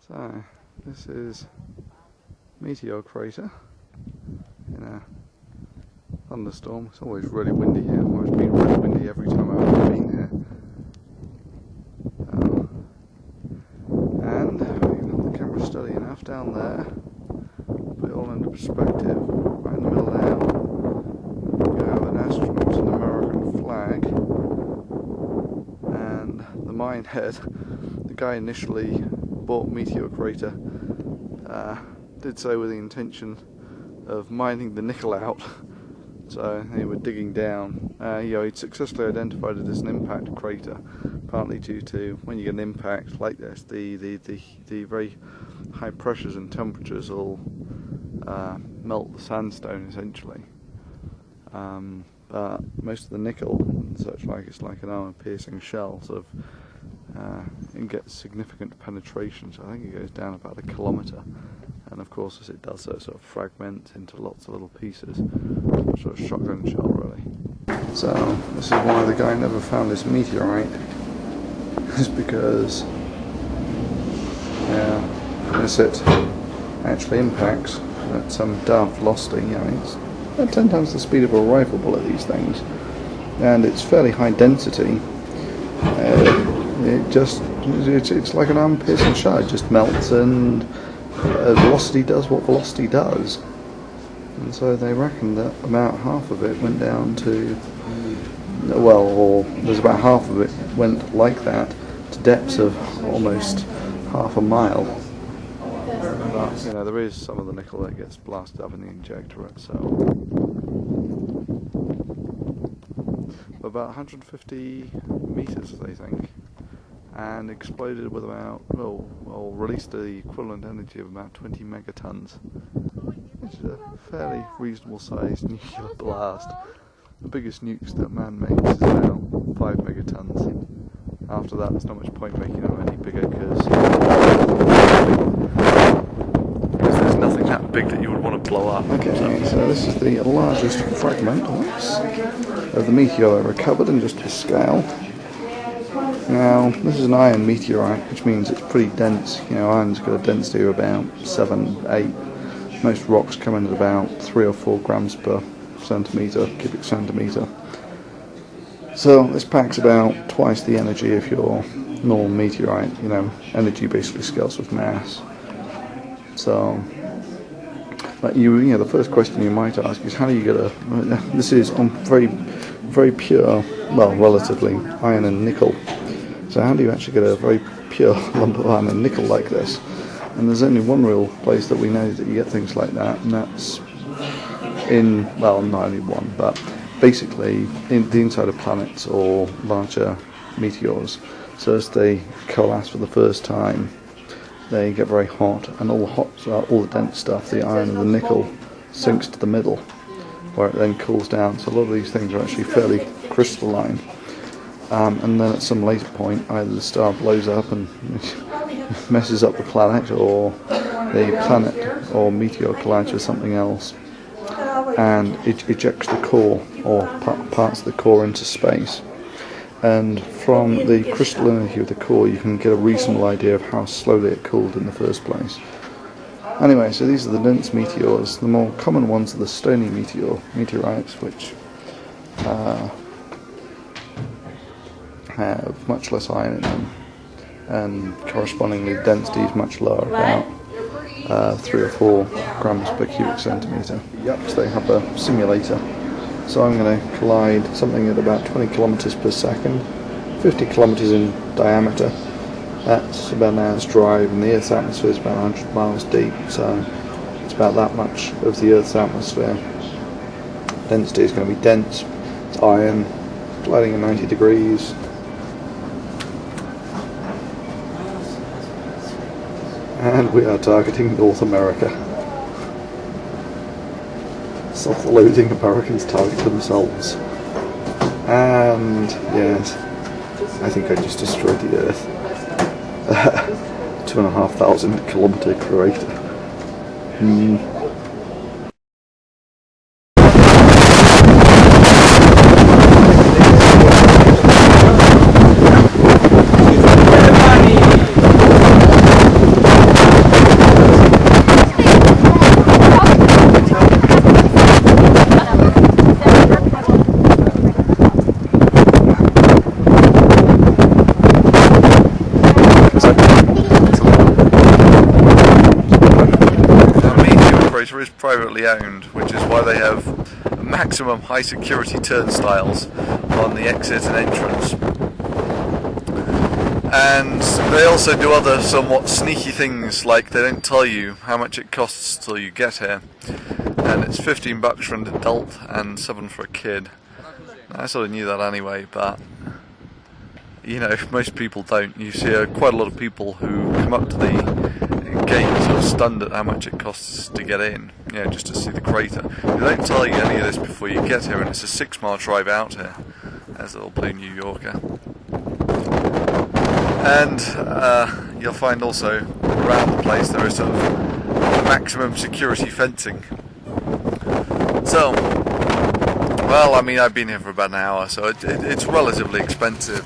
So, this is Meteor Crater in a thunderstorm. It's always really windy here. Well, it's been really windy every time I've been here. And the camera's steady enough down there. Put it all into perspective. Right in the middle now, you have an astronaut and American flag, and the mine head. The guy initially bought Meteor Crater did so with the intention of mining the nickel out. So they were digging down. He'd successfully identified it as an impact crater, partly due to when you get an impact like this, the very high pressures and temperatures will melt the sandstone essentially. But most of the nickel and such like, it's like an armor-piercing shell, sort of. It gets significant penetration, so I think it goes down about 1 kilometre, and of course as it does so, it sort of fragments into lots of little pieces, sort of shotgun shell really. So this is why the guy never found this meteorite, is because as it actually impacts at some daft velocity, it's about 10 times the speed of a rifle bullet, these things, and it's fairly high density. It's like an arm-piercing shell. It just melts, and velocity does what velocity does. And so they reckon that about half of it went down to, or there's about half of it went like that to depths of almost half a mile. But there is some of the nickel that gets blasted up in the injector itself. About 150 meters, they think, and exploded with about, released the equivalent energy of about 20 megatons, which is a fairly reasonable sized nuclear blast. The biggest nukes that man makes is about 5 megatons. After that, there's not much point making them any bigger because there's nothing that big that you would want to blow up. Okay, so this is the largest fragment of the meteor recovered in just a scale. Now, this is an iron meteorite, which means it's pretty dense. Iron's got a density of about 7, 8. Most rocks come in at about 3 or 4 grams per cubic centimetre. So this packs about twice the energy of your normal meteorite. Energy basically scales with mass. So, but the first question you might ask is, how do you get this is on very, very pure, relatively, iron and nickel. So how do you actually get a very pure lump of iron and nickel like this? And there's only one real place that we know that you get things like that, and that's not only one, but basically in the inside of planets or larger meteors. So as they coalesce for the first time, they get very hot, and all the dense stuff, the iron and the nickel, sinks to the middle, where it then cools down. So a lot of these things are actually fairly crystalline. And then at some later point, either the star blows up and messes up the planet, or the planet or meteor collides with something else, and it ejects the core, or parts of the core, into space. And from the crystallinity of the core, you can get a reasonable idea of how slowly it cooled in the first place. Anyway, so these are the dense meteors. The more common ones are the stony meteorites, which have much less iron in them, and correspondingly the density is much lower, about 3 or 4 grams per cubic centimetre. So they have a simulator. So I'm going to collide something at about 20 kilometres per second, 50 kilometres in diameter. That's about an hour's drive, and the Earth's atmosphere is about 100 miles deep, so it's about that much of the Earth's atmosphere. Density is going to be dense. It's iron, gliding at 90 degrees. And we are targeting North America. Self-loathing Americans target themselves. And yes, I think I just destroyed the Earth. 2,500 kilometre crater. privately owned, which is why they have maximum high security turnstiles on the exit and entrance. And they also do other somewhat sneaky things, like they don't tell you how much it costs till you get here. And it's $15 for an adult and $7 for a kid. I sort of knew that anyway, but you know, most people don't. You see quite a lot of people who come up to the gate sort of stunned at how much it costs to get in, you know, just to see the crater. They don't tell you any of this before you get here, and it's a 6-mile drive out here. There's a little blue New Yorker. And you'll find also around the place there is sort of maximum security fencing. So, well, I mean, I've been here for about an hour, so it's relatively expensive.